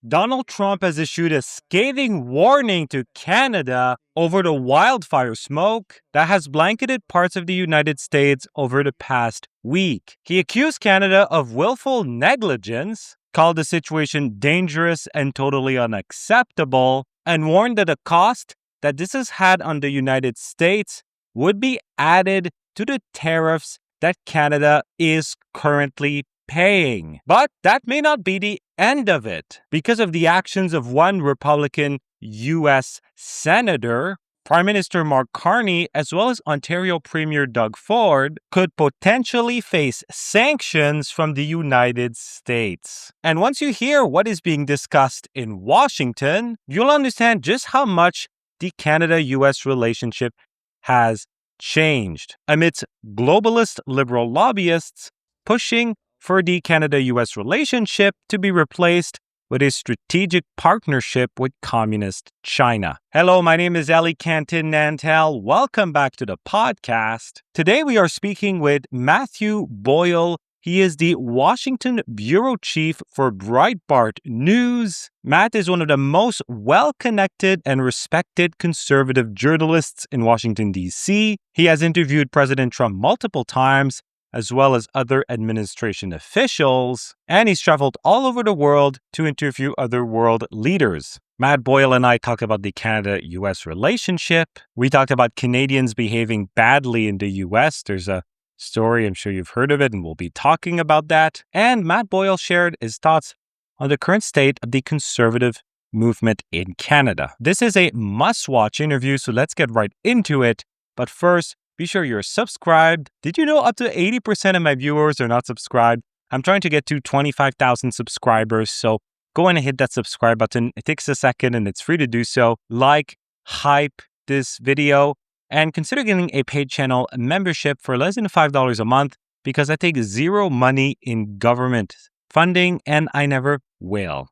Donald Trump has issued a scathing warning to Canada over the wildfire smoke that has blanketed parts of the United States over the past week. He accused Canada of willful negligence, called the situation dangerous and totally unacceptable, and warned that the cost that this has had on the United States would be added to the tariffs that Canada is currently paying. But that may not be the end of it. Because of the actions of one Republican U.S. Senator, Prime Minister Mark Carney, as well as Ontario Premier Doug Ford, could potentially face sanctions from the United States. And once you hear what is being discussed in Washington, you'll understand just how much the Canada-U.S. relationship has changed amidst globalist liberal lobbyists pushing for the Canada-U.S. relationship to be replaced with a strategic partnership with communist China. Hello, my name is Cantin-Nantel. Welcome back to the podcast. Today we are speaking with Matthew Boyle. He is the Washington Bureau Chief for Breitbart News. Matt is one of the most well-connected and respected conservative journalists in Washington, D.C. He has interviewed President Trump multiple times, as well as other administration officials, and he's traveled all over the world to interview other world leaders. Matt Boyle and I talked about the Canada-U.S. relationship. We talked about Canadians behaving badly in the U.S. There's a story, I'm sure you've heard of it, and we'll be talking about that. And Matt Boyle shared his thoughts on the current state of the conservative movement in Canada. This is a must-watch interview, so let's get right into it. But first, be sure you're subscribed. Did you know up to 80% of my viewers are not subscribed? I'm trying to get to 25,000 subscribers, so go and hit that subscribe button. It takes a second and it's free to do so. Like, hype this video, and consider getting a paid channel membership for less than $5 a month because I take zero money in government funding and I never will.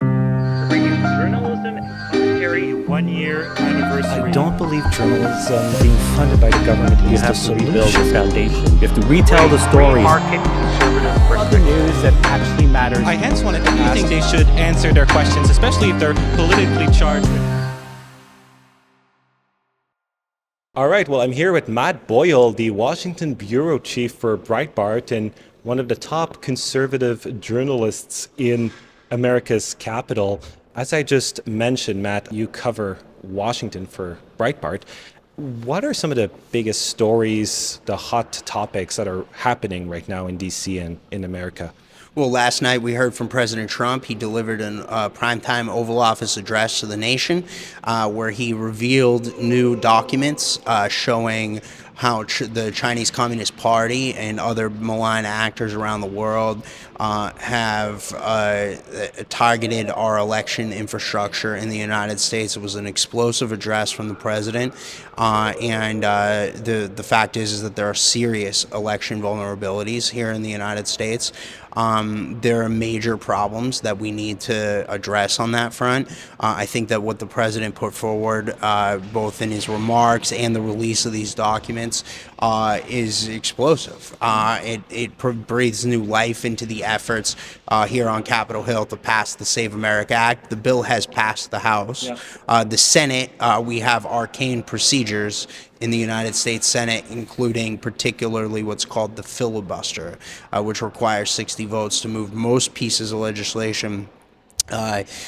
Journalism and commentary 1 year anniversary. I don't believe journalism being funded by the government is the solution. You have to rebuild the foundation. You have to retell the story. Market conservative Other news that actually matters. I hence wanted to ask. I think they should answer their questions, especially if they're politically charged. All right, well, I'm here with Matt Boyle, the Washington Bureau Chief for Breitbart and one of the top conservative journalists in America's capital. As I just mentioned, Matt, you cover Washington for Breitbart. What are some of the biggest stories, the hot topics that are happening right now in D.C. and in America? Well, last night we heard from President Trump. He delivered a primetime Oval Office address to the nation where he revealed new documents showing how the Chinese Communist Party and other malign actors around the world have targeted our election infrastructure in the United States. It was an explosive address from the president, and the fact is that there are serious election vulnerabilities here in the United States. There are major problems that we need to address on that front. I think that what the president put forward, both in his remarks and the release of these documents, is explosive. It breathes new life into the efforts here on Capitol Hill to pass the Save America Act. The bill has passed the House. The Senate, we have arcane procedures in the United States Senate, including particularly what's called the filibuster, which requires 60 votes to move most pieces of legislation they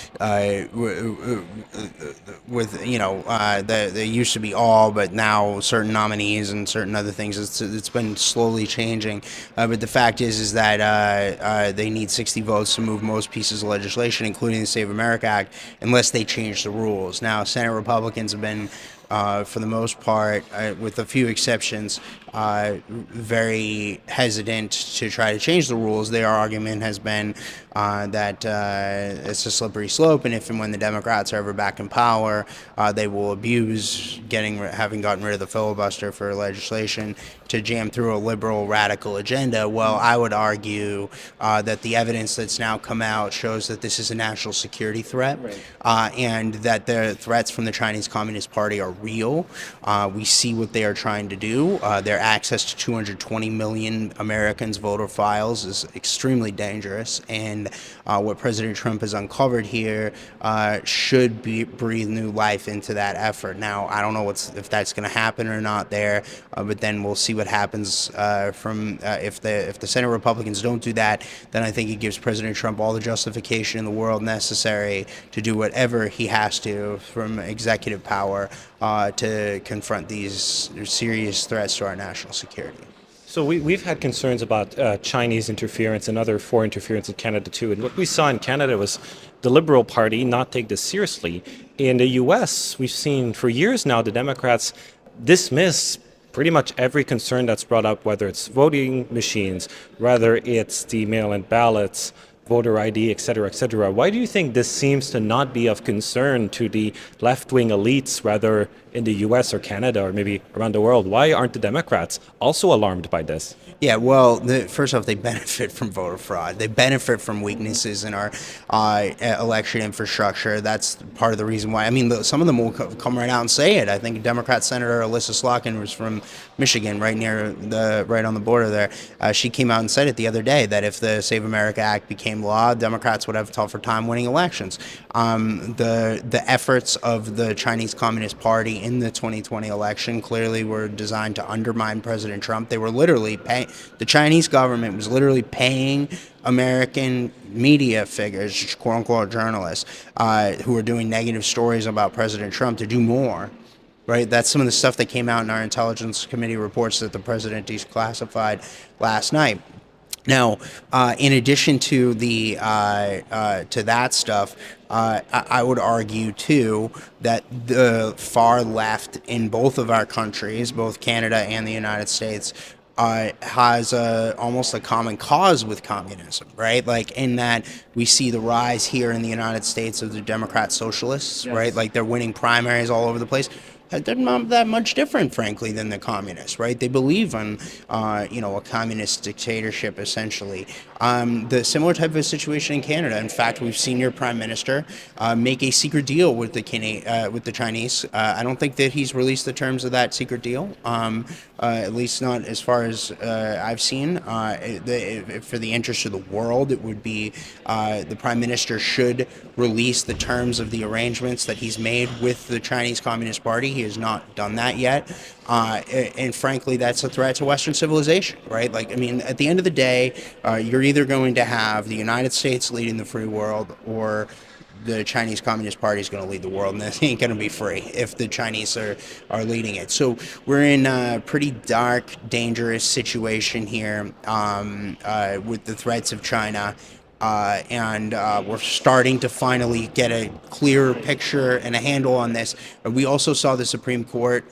used to be all, but now certain nominees and certain other things, it's been slowly changing. But the fact is that they need 60 votes to move most pieces of legislation, including the Save America Act, unless they change the rules. Now, Senate Republicans have been, for the most part, with a few exceptions, very hesitant to try to change the rules. Their argument has been that it's a slippery slope, and if and when the Democrats are ever back in power, they will abuse having gotten rid of the filibuster for legislation to jam through a liberal radical agenda. Well, I would argue that the evidence that's now come out shows that this is a national security threat, and that the threats from the Chinese Communist Party are real. We see what they are trying to do. They're access to 220 million Americans' voter files is extremely dangerous, and what President Trump has uncovered here should breathe new life into that effort. Now, I don't know if that's going to happen or not there, but then we'll see what happens if the Senate Republicans don't do that. Then I think it gives President Trump all the justification in the world necessary to do whatever he has to from executive power to confront these serious threats to our national security. So we've had concerns about Chinese interference and other foreign interference in Canada too. And what we saw in Canada was the Liberal Party not take this seriously. In the U.S., we've seen for years now the Democrats dismiss pretty much every concern that's brought up, whether it's voting machines, whether it's the mail-in ballots, voter ID, et cetera, et cetera. Why do you think this seems to not be of concern to the left-wing elites, whether in the U.S. or Canada or maybe around the world? Why aren't the Democrats also alarmed by this? Yeah, well, first off, they benefit from voter fraud. They benefit from weaknesses in our election infrastructure. That's part of the reason why. I mean, some of them will come right out and say it. I think Democrat Senator Alyssa Slotkin was from Michigan, right on the border there. She came out and said it the other day that if the Save America Act became law, Democrats would have a tougher time winning elections. The efforts of the Chinese Communist Party in the 2020 election clearly were designed to undermine President Trump. They were literally the Chinese government was literally paying American media figures, quote unquote journalists, who were doing negative stories about President Trump to do more. Right, that's some of the stuff that came out in our Intelligence Committee reports that the president declassified last night. Now, in addition to that stuff, I would argue too that the far left in both of our countries, both Canada and the United States, has almost a common cause with communism, right? Like in that we see the rise here in the United States of the Democrat socialists, yes. Right? Like they're winning primaries all over the place. They're not that much different, frankly, than the communists, right? They believe in, a communist dictatorship, essentially. The similar type of situation in Canada. In fact, we've seen your prime minister make a secret deal with the Chinese. I don't think that he's released the terms of that secret deal, at least not as far as I've seen. For the interest of the world, it would be the prime minister should release the terms of the arrangements that he's made with the Chinese Communist Party. He has not done that yet. And frankly, that's a threat to Western civilization, right? Like, I mean, at the end of the day, you're either going to have the United States leading the free world or the Chinese Communist Party is going to lead the world, and that ain't going to be free if the Chinese are leading it. So we're in a pretty dark, dangerous situation here with the threats of China. And we're starting to finally get a clearer picture and a handle on this. We also saw the Supreme Court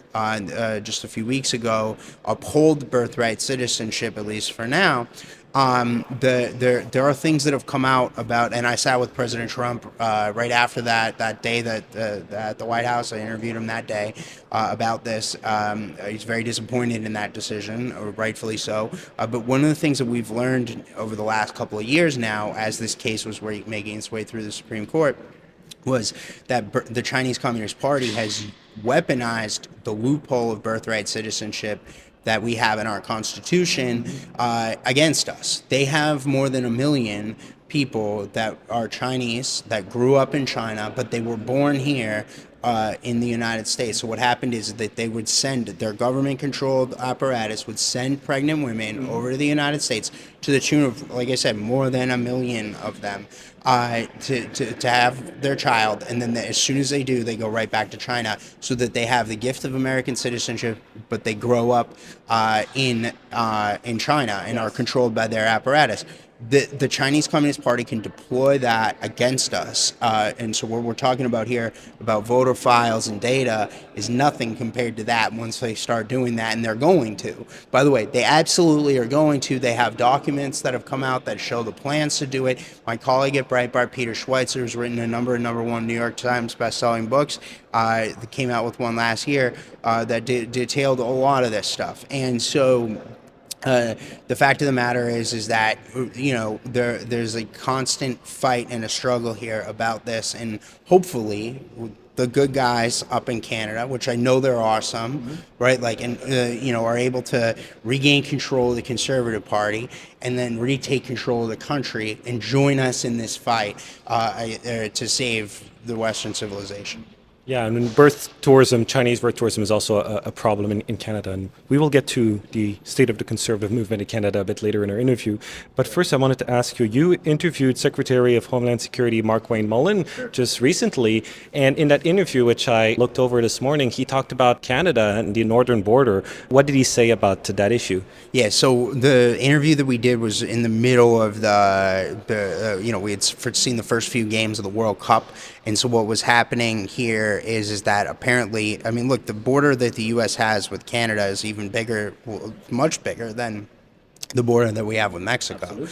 just a few weeks ago uphold birthright citizenship, at least for now. There are things that have come out about, and I sat with President Trump right after that day at the White House. I interviewed him that day about this. He's very disappointed in that decision, or rightfully so. But one of the things that we've learned over the last couple of years now, as this case was making its way through the Supreme Court, was that the Chinese Communist Party has weaponized the loophole of birthright citizenship that we have in our Constitution against us. They have more than 1 million people that are Chinese that grew up in China, but they were born here in the United States. So what happened is that they would send, their government-controlled apparatus would send pregnant women over to the United States to the tune of, like I said, more than 1 million of them to have their child. And then as soon as they do, they go right back to China so that they have the gift of American citizenship, but they grow up in China and are controlled by their apparatus. The Chinese Communist Party can deploy that against us. And so what we're talking about here, about voter files and data, is nothing compared to that once they start doing that, and they're going to. By the way, they absolutely are going to. They have documents that have come out that show the plans to do it. My colleague at Breitbart, Peter Schweitzer, has written a number of #1 New York Times best-selling books. That came out with one last year that detailed a lot of this stuff. And so The fact of the matter is that there's a constant fight and a struggle here about this, and hopefully the good guys up in Canada, which I know there are some, right, like, and are able to regain control of the Conservative Party and then retake control of the country and join us in this fight to save the Western civilization. Yeah, and birth tourism, Chinese birth tourism is also a problem in Canada. And we will get to the state of the conservative movement in Canada a bit later in our interview. But first, I wanted to ask you, you interviewed Secretary of Homeland Security Mark Wayne Mullen just recently. And in that interview, which I looked over this morning, he talked about Canada and the northern border. What did he say about that issue? Yeah, so the interview that we did was in the middle of we had seen the first few games of the World Cup. And so what was happening here is that apparently, I mean, look, the border that the U.S. has with Canada is even bigger, much bigger than the border that we have with Mexico.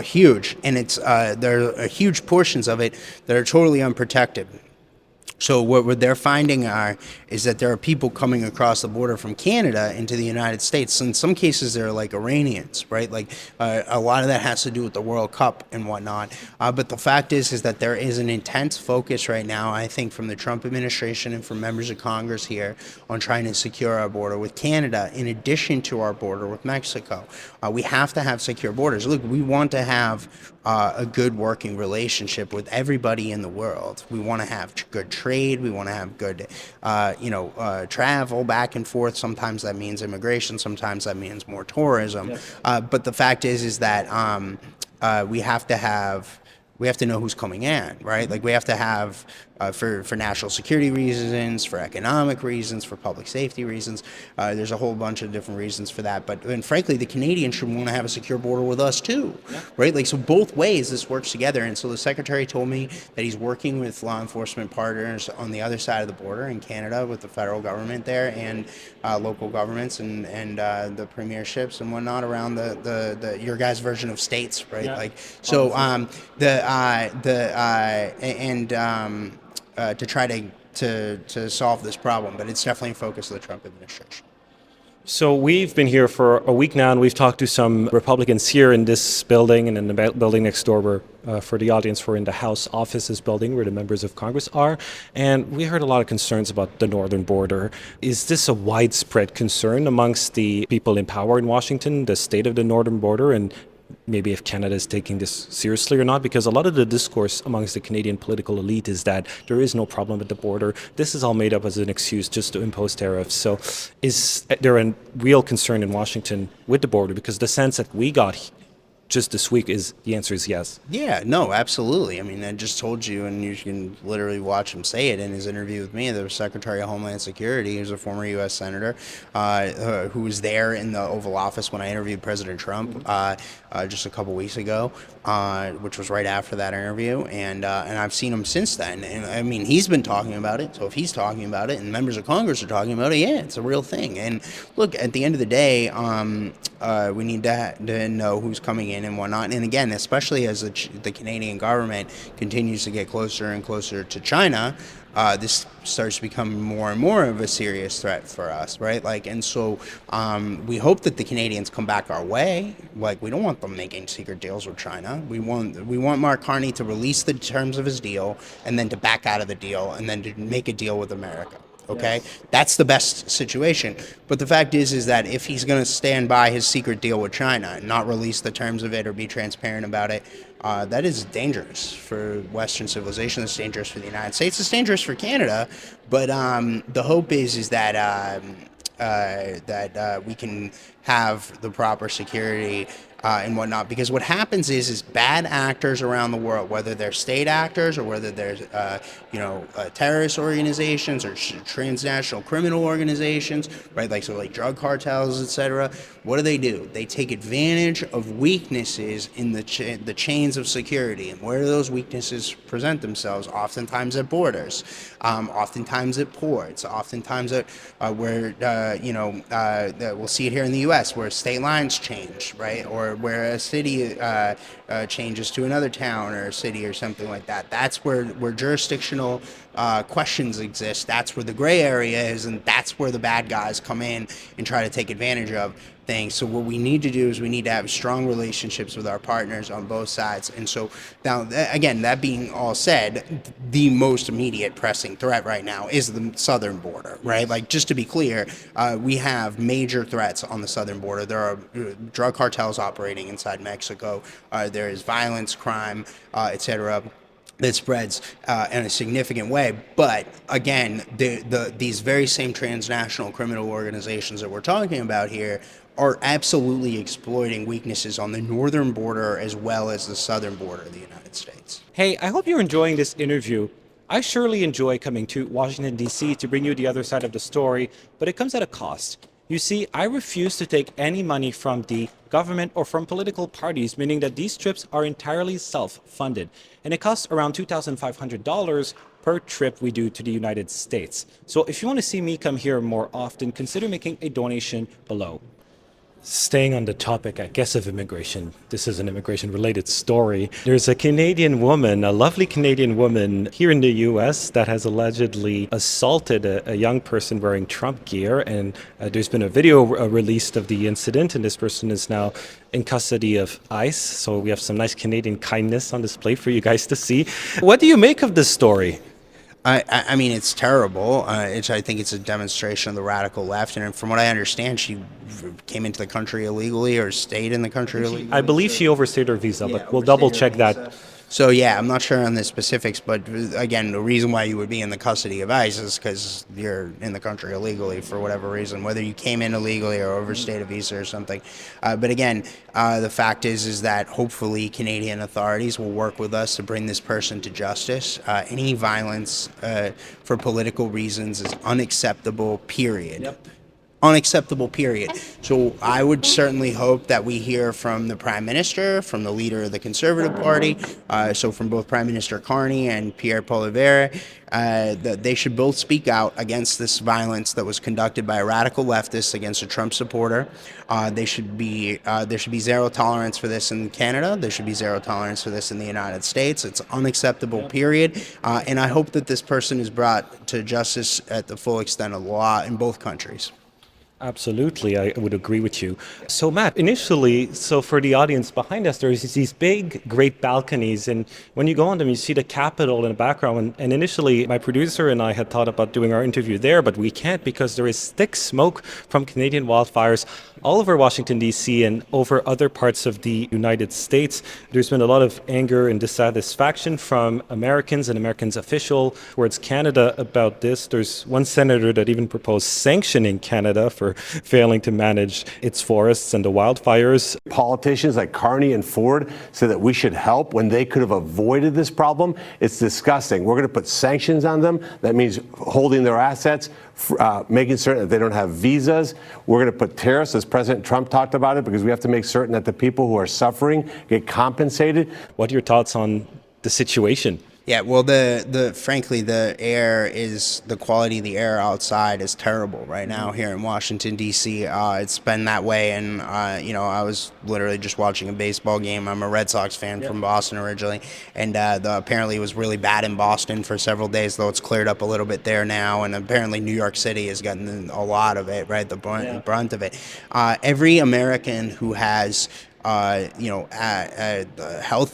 Huge. And there are huge portions of it that are totally unprotected. So what they're finding is that there are people coming across the border from Canada into the United States. In some cases, they're like Iranians, right? Like a lot of that has to do with the World Cup and whatnot. But the fact is that there is an intense focus right now, I think, from the Trump administration and from members of Congress here on trying to secure our border with Canada, in addition to our border with Mexico. We have to have secure borders. Look, we want to have a good working relationship with everybody in the world. We want to have good trade. We want to have good, travel back and forth. Sometimes that means immigration. Sometimes that means more tourism. Yes. But the fact is that we have to know who's coming in, right? Like we have to have for national security reasons, for economic reasons, for public safety reasons. There's a whole bunch of different reasons for that. And frankly, the Canadians should want to have a secure border with us too, right? Like, so both ways this works together. And so the secretary told me that he's working with law enforcement partners on the other side of the border in Canada with the federal government there and local governments and the premierships and whatnot around the your guys' version of states, right? Yeah. Like, so to try to solve this problem, but it's definitely a focus of the Trump administration. So we've been here for a week now, and we've talked to some Republicans here in this building and in the building next door. Where, for the audience, we're in the House offices building where the members of Congress are, and we heard a lot of concerns about the northern border. Is this a widespread concern amongst the people in power in Washington, the state of the northern border, and maybe if Canada is taking this seriously or not? Because a lot of the discourse amongst the Canadian political elite is that there is no problem at the border. This is all made up as an excuse just to impose tariffs. So is there a real concern in Washington with the border? Because the sense that we got just this week is the answer is yes. Yeah, no, absolutely. I mean, I just told you, and you can literally watch him say it in his interview with me. The Secretary of Homeland Security, who's a former U.S. Senator, who was there in the Oval Office when I interviewed President Trump just a couple weeks ago, which was right after that interview, and I've seen him since then. And I mean, he's been talking about it. So if he's talking about it, and members of Congress are talking about it, yeah, it's a real thing. And look, at the end of the day, we need to know who's coming in and whatnot. And again, especially as the Canadian government continues to get closer and closer to China, this starts to become more and more of a serious threat for us, right? Like, and so we hope that the Canadians come back our way. Like, we don't want them making secret deals with China. We want Mark Carney to release the terms of his deal and then to back out of the deal and then to make a deal with America. Okay, yes. That's the best situation. But the fact is that if he's going to stand by his secret deal with China and not release the terms of it or be transparent about it, that is dangerous for Western civilization. It's dangerous for the United States. It's dangerous for Canada. But the hope is that we can have the proper security and whatnot, because what happens is bad actors around the world, whether they're state actors or whether they're terrorist organizations or transnational criminal organizations, right? Like drug cartels, etc. What do? They take advantage of weaknesses in the chains of security, and where do those weaknesses present themselves? Oftentimes at borders, oftentimes at ports, oftentimes at where we'll see it here in the U.S. where state lines change, right? Or where a city changes to another town or a city or something like that. That's where jurisdictional questions exist. That's where the gray area is, and that's where the bad guys come in and try to take advantage of. thing. So what we need to do is we need to have strong relationships with our partners on both sides. And so now, again, that being all said, the most immediate pressing threat right now is the southern border, right? Like, just to be clear, we have major threats on the southern border. There are drug cartels operating inside Mexico. There is violence, crime, etc., that spreads in a significant way. But again, these very same transnational criminal organizations that we're talking about here are absolutely exploiting weaknesses on the northern border as well as the southern border of the United States. Hey, I hope you're enjoying this interview. I surely enjoy coming to Washington, D.C. to bring you the other side of the story, but it comes at a cost. You see, I refuse to take any money from the government or from political parties, meaning that these trips are entirely self-funded. And it costs around $2,500 per trip we do to the United States. So if you want to see me come here more often, consider making a donation below. Staying on the topic, I guess, of immigration, this is an immigration-related story. There's a Canadian woman, a lovely Canadian woman here in the U.S. that has allegedly assaulted a young person wearing Trump gear, and there's been a video released of the incident, and this person is now in custody of ICE. So we have some nice Canadian kindness on display for you guys to see. What do you make of this story? I mean, it's terrible. I think it's a demonstration of the radical left. And from what I understand, she came into the country illegally or stayed in the country illegally. I believe she overstayed her visa, but we'll double check that. So, yeah, I'm not sure on the specifics, but again, the reason why you would be in the custody of ICE is because you're in the country illegally for whatever reason, whether you came in illegally or overstayed a visa or something. But again, the fact is that hopefully Canadian authorities will work with us to bring this person to justice. Any violence for political reasons is unacceptable, period. Yep. Unacceptable, period. So I would certainly hope that we hear from the Prime Minister, from the leader of the Conservative Party, so from both Prime Minister Carney and Pierre Poilievre, that they should both speak out against this violence that was conducted by a radical leftist against a Trump supporter. There should be zero tolerance for this in Canada. There should be zero tolerance for this in the United States. It's unacceptable, period. And I hope that this person is brought to justice at the full extent of the law in both countries. Absolutely, I would agree with you. So Matt, initially, so for the audience behind us, there's these big, great balconies, and when you go on them, you see the Capitol in the background. And initially, my producer and I had thought about doing our interview there, but we can't because there is thick smoke from Canadian wildfires all over Washington, D.C. and over other parts of the United States. There's been a lot of anger and dissatisfaction from Americans and Americans official towards Canada about this. There's one senator that even proposed sanctioning Canada for failing to manage its forests and the wildfires. Politicians like Carney and Ford say that we should help when they could have avoided this problem. It's disgusting. We're going to put sanctions on them. That means holding their assets, making certain that they don't have visas. We're going to put tariffs, as President Trump talked about it, because we have to make certain that the people who are suffering get compensated. What are your thoughts on the situation? Yeah, well, frankly, the quality of the air outside is terrible right now here in Washington, D.C. It's been that way, and I was literally just watching a baseball game. I'm a Red Sox fan from Boston originally, and apparently it was really bad in Boston for several days, though it's cleared up a little bit there now, and apparently New York City has gotten a lot of it, right, the brunt of it. Every American who has health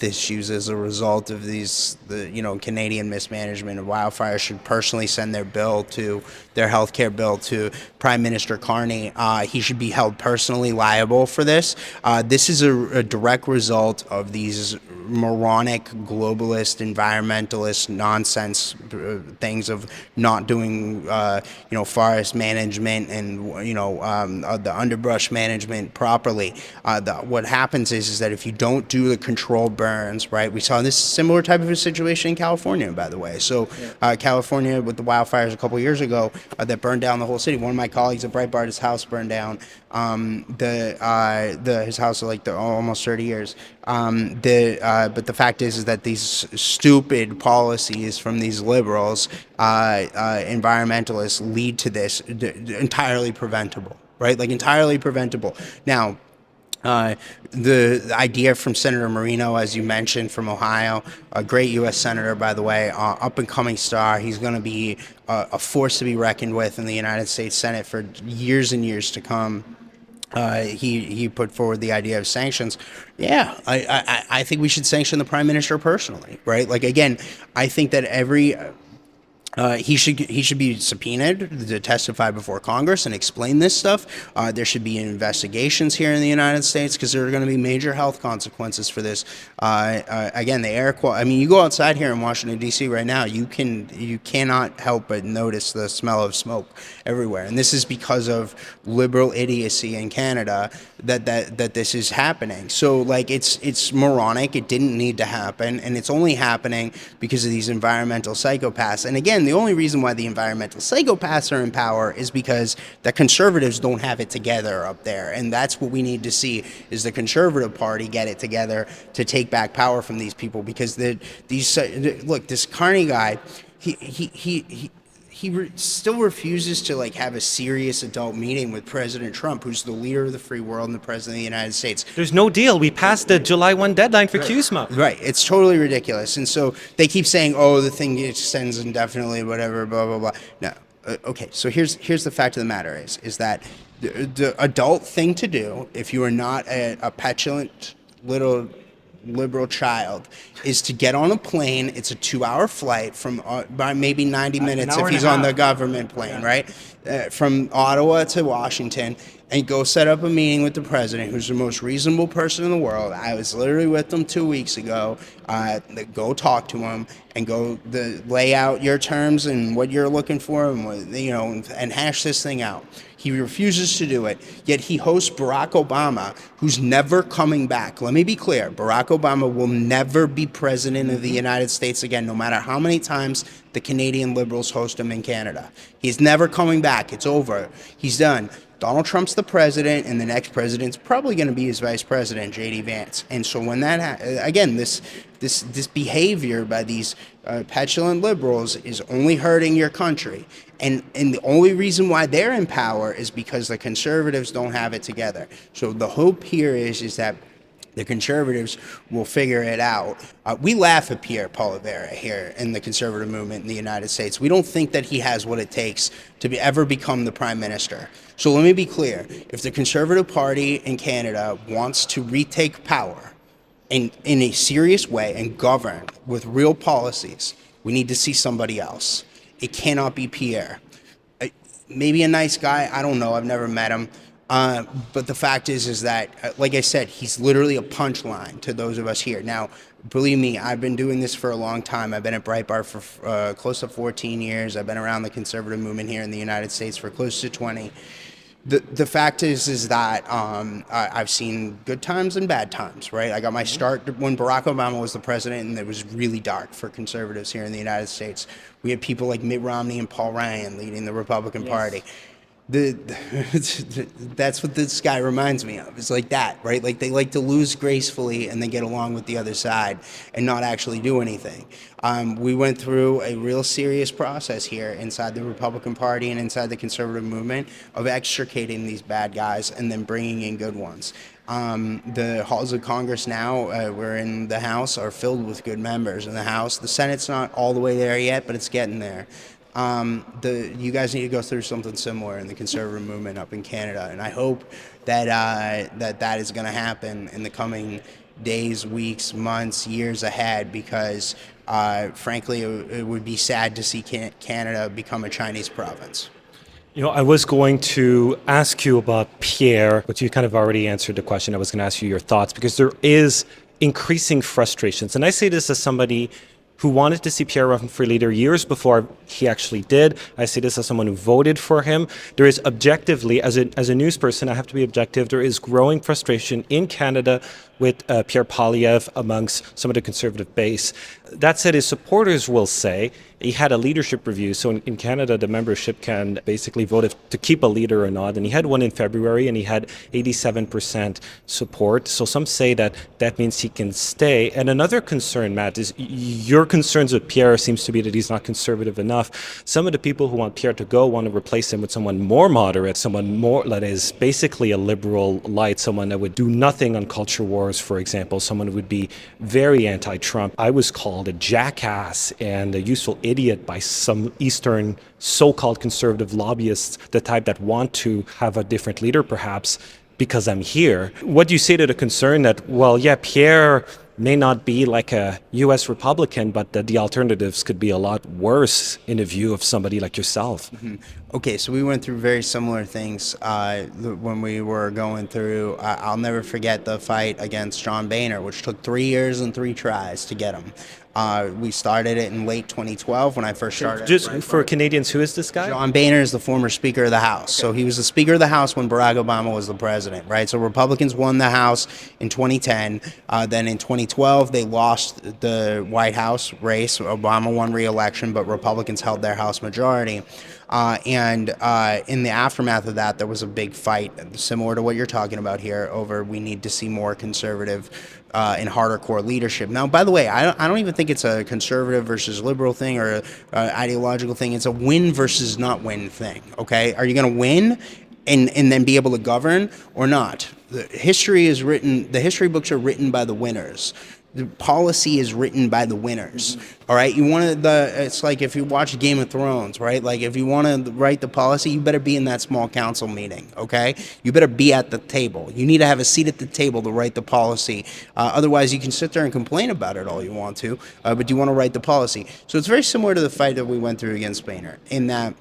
issues as a result of Canadian mismanagement of wildfires should personally send their healthcare bill to Prime Minister Carney. He should be held personally liable for this. This is a direct result of these moronic underbrush environmentalist nonsense things of not doing forest management and the underbrush management properly. What happens is that if you don't do the controlled burns, right? We saw this similar type of a situation in California, by the way. So California with the wildfires a couple years ago that burned down the whole city. One of my colleagues at Breitbart, his house burned down. His house for almost 30 years. But the fact is that these stupid policies from these liberals, environmentalists, lead to this entirely preventable, right? Like entirely preventable. Now, the idea from Senator Marino, as you mentioned, from Ohio, a great U.S. Senator, by the way, up-and-coming star. He's going to be a force to be reckoned with in the United States Senate for years and years to come. he put forward the idea of sanctions. Yeah, I think we should sanction the prime minister personally, right? Like, again, I think that he should be subpoenaed to testify before Congress and explain this stuff. There should be investigations here in the United States because there are going to be major health consequences for this. Again, the air quality. I mean, you go outside here in Washington D.C. right now, you cannot help but notice the smell of smoke everywhere, and this is because of liberal idiocy in Canada that this is happening. So, like, it's moronic. It didn't need to happen, and it's only happening because of these environmental psychopaths. And again, the only reason why the environmental psychopaths are in power is because the conservatives don't have it together up there. And that's what we need to see, is the Conservative Party get it together to take back power from these people. Because this Carney guy, he still refuses to, like, have a serious adult meeting with President Trump, who's the leader of the free world and the president of the United States. There's no deal. We passed the July 1 deadline for CUSMA. Right. It's totally ridiculous. And so they keep saying, oh, the thing extends indefinitely, whatever, blah, blah, blah. No. Okay, so here's the fact of the matter is that the adult thing to do, if you are not a petulant little liberal child, is to get on a plane. It's a 2-hour flight from by maybe 90 minutes if he's on the government plane, right? From Ottawa to Washington, and go set up a meeting with the president, who's the most reasonable person in the world. I was literally with him 2 weeks ago. Go talk to him and go lay out your terms and what you're looking for, and and hash this thing out. He refuses to do it, yet he hosts Barack Obama, who's never coming back. Let me be clear. Barack Obama will never be president of the United States again, no matter how many times the Canadian Liberals host him in Canada. He's never coming back. It's over. He's done. Donald Trump's the president, and the next president's probably going to be his vice president, J.D. Vance. And so when that again, this behavior by these petulant liberals is only hurting your country. And the only reason why they're in power is because the conservatives don't have it together. So the hope here is that the conservatives will figure it out. We laugh at Pierre Poilievre here in the conservative movement in the United States. We don't think that he has what it takes to ever become the prime minister. So let me be clear. If the Conservative Party in Canada wants to retake power in a serious way and govern with real policies, we need to see somebody else. It cannot be Pierre. Maybe a nice guy. I don't know. I've never met him. But the fact is that, like I said, he's literally a punchline to those of us here. Now, believe me, I've been doing this for a long time. I've been at Breitbart for close to 14 years. I've been around the conservative movement here in the United States for close to 20. The fact is that I've seen good times and bad times, right? I got my start when Barack Obama was the president, and it was really dark for conservatives here in the United States. We had people like Mitt Romney and Paul Ryan leading the Republican Party. That's what this guy reminds me of. It's like that, right? Like, they like to lose gracefully and then get along with the other side and not actually do anything. We went through a real serious process here inside the Republican Party and inside the conservative movement of extricating these bad guys and then bringing in good ones. The halls of Congress now, we're in the House, are filled with good members in the House. The Senate's not all the way there yet, but it's getting there. You guys need to go through something similar in the conservative movement up in Canada, and I hope that that is going to happen in the coming days, weeks, months, years ahead, because frankly, it would be sad to see Canada become a Chinese province. I was going to ask you about Pierre, but you kind of already answered the question. I was going to ask you your thoughts, because there is increasing frustrations, and I say this as somebody who wanted to see Pierre run for leader years before he actually did. I say this as someone who voted for him. There is objectively, as a news person, I have to be objective, there is growing frustration in Canada with Pierre Poilievre amongst some of the conservative base. That said, his supporters will say he had a leadership review. So in Canada, the membership can basically vote to keep a leader or not. And he had one in February, and he had 87% support. So some say that means he can stay. And another concern, Matt, is your concerns with Pierre seems to be that he's not conservative enough. Some of the people who want Pierre to go want to replace him with someone more moderate, someone more that is basically a liberal light, someone that would do nothing on culture wars, for example, someone who would be very anti-Trump. I was called a jackass and a useful idiot by some Eastern so-called conservative lobbyists, the type that want to have a different leader perhaps. because I'm here. What do you say to the concern that, well, yeah, Pierre may not be like a U.S. Republican, but that the alternatives could be a lot worse in the view of somebody like yourself? Okay, so we went through very similar things when we were going through. I'll never forget the fight against John Boehner, which took 3 years and 3 tries to get him. We started it in late 2012 when I first started. Just for Canadians, who is this guy? John Boehner is the former Speaker of the House. So he was the Speaker of the House when Barack Obama was the president, right? So Republicans won the House in 2010. Then in 2012, they lost the White House race. Obama won re-election, but Republicans held their House majority. And in the aftermath of that, there was a big fight, similar to what you're talking about here, over we need to see more conservative and harder core leadership. Now, by the way, I don't even think it's a conservative versus liberal thing or ideological thing. It's a win versus not win thing, okay? Are you going to win and then be able to govern or not? The history books are written by the winners. The policy is written by the winners. All right, it's like if you watch Game of Thrones, right? Like if you want to write the policy, you better be in that small council meeting. Okay, you better be at the table. You need to have a seat at the table to write the policy. Otherwise, you can sit there and complain about it all you want to, but you want to write the policy. So it's very similar to the fight that we went through against Boehner in that.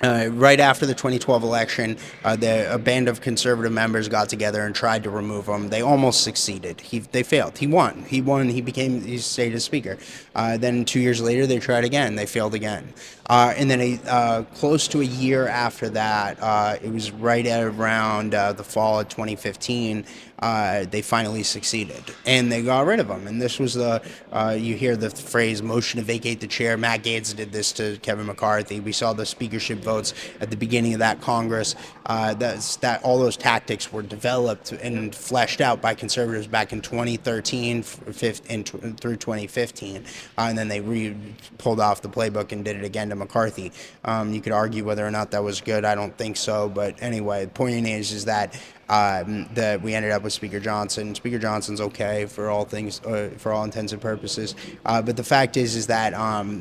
Right after the 2012 election, a band of conservative members got together and tried to remove him. They almost succeeded. They failed. He won. He stayed as speaker. Then 2 years later, they tried again. They failed again. And then close to a year after that, it was right at around the fall of 2015, they finally succeeded. And they got rid of him. And this was you hear the phrase motion to vacate the chair. Matt Gaetz did this to Kevin McCarthy. We saw the speakership votes at the beginning of that Congress. All those tactics were developed and fleshed out by conservatives back in 2013 through 2015. And then they pulled off the playbook and did it again to McCarthy. You could argue whether or not that was good. I don't think so. But anyway, the point is that we ended up with Speaker Johnson. Speaker Johnson's okay for all intents and purposes. But the fact is that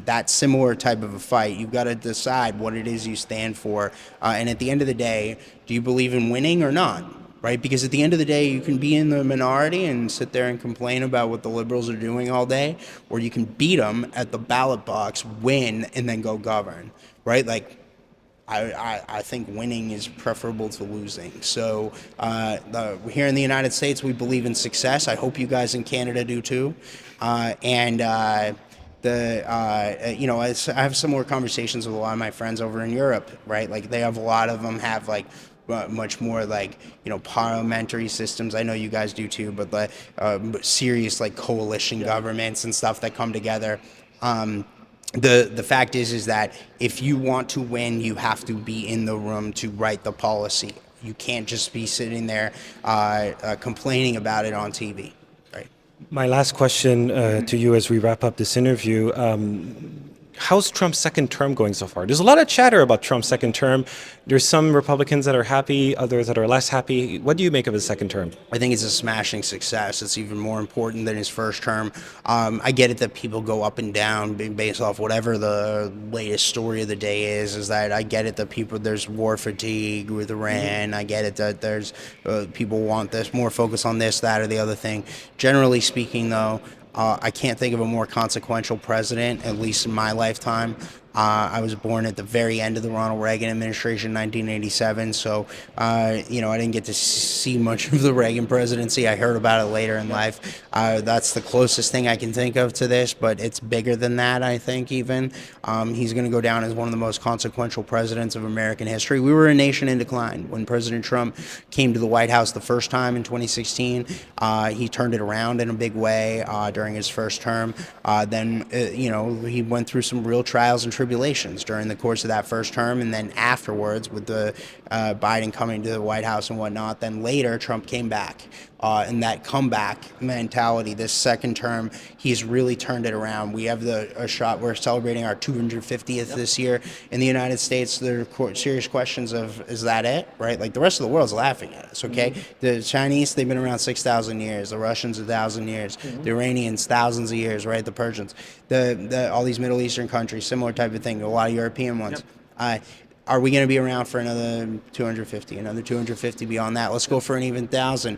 that similar type of a fight, you've got to decide what it is you stand for. And at the end of the day, do you believe in winning or not? Right? Because at the end of the day, you can be in the minority and sit there and complain about what the liberals are doing all day, or you can beat them at the ballot box, win, and then go govern. Right? Like, I think winning is preferable to losing. So here in the United States, we believe in success. I hope you guys in Canada do too. I have similar conversations with a lot of my friends over in Europe, right? Like a lot of them have like much more like, parliamentary systems. I know you guys do too, but serious like coalition governments and stuff that come together. The fact is that if you want to win, you have to be in the room to write the policy. You can't just be sitting there complaining about it on TV. Right. My last question to you as we wrap up this interview. How's Trump's second term going so far? There's a lot of chatter about Trump's second term. There's some Republicans that are happy, others that are less happy. What do you make of his second term? I think it's a smashing success. It's even more important than his first term. I get it that people go up and down based off whatever the latest story of the day is that I get it that there's war fatigue with Iran. I get it that there's people want this, more focus on this, that, or the other thing. Generally speaking, though, I can't think of a more consequential president, at least in my lifetime. I was born at the very end of the Ronald Reagan administration, 1987, so, I didn't get to see much of the Reagan presidency. I heard about it later in life. That's the closest thing I can think of to this, but it's bigger than that, I think, even. He's going to go down as one of the most consequential presidents of American history. We were a nation in decline. When President Trump came to the White House the first time in 2016, he turned it around in a big way during his first term. Then, he went through some real trials and tribulations during the course of that first term, and then afterwards with the Biden coming to the White House and whatnot. Then later Trump came back, and that comeback mentality this second term, he's really turned it around. We have a shot. We're celebrating our 250th this year in the United States. There are serious questions of, is that it, right? Like the rest of the world's laughing at us, okay? The Chinese, they've been around 6,000 years. The Russians, 1,000 years. The Iranians, thousands of years, right? The Persians, all these Middle Eastern countries, similar type of thing. A lot of European ones. Are we going to be around for another 250, another 250 beyond that? Let's go for an even 1,000.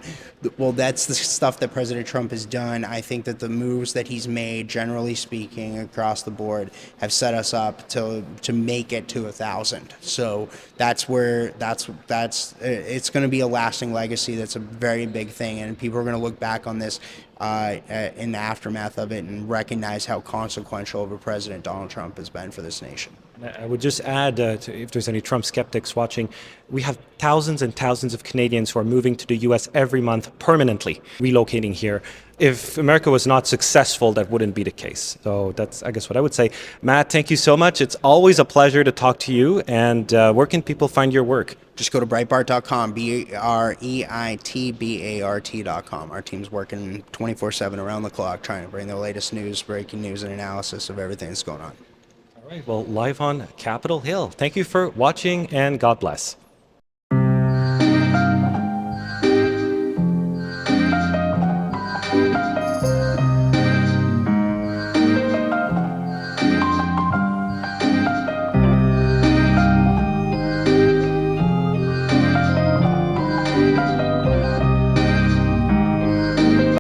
Well, that's the stuff that President Trump has done. I think that the moves that he's made, generally speaking, across the board, have set us up to make it to 1,000. So that's it's going to be a lasting legacy. That's a very big thing, and people are going to look back on this in the aftermath of it and recognize how consequential of a president Donald Trump has been for this nation. I would just add, if there's any Trump skeptics watching, we have thousands and thousands of Canadians who are moving to the U.S. every month permanently, relocating here. If America was not successful, that wouldn't be the case. So that's, I guess, what I would say. Matt, thank you so much. It's always a pleasure to talk to you. And where can people find your work? Just go to Breitbart.com, BREITBART.com. Our team's working 24/7 around the clock trying to bring the latest news, breaking news, and analysis of everything that's going on. All right, well, live on Capitol Hill. Thank you for watching, and God bless.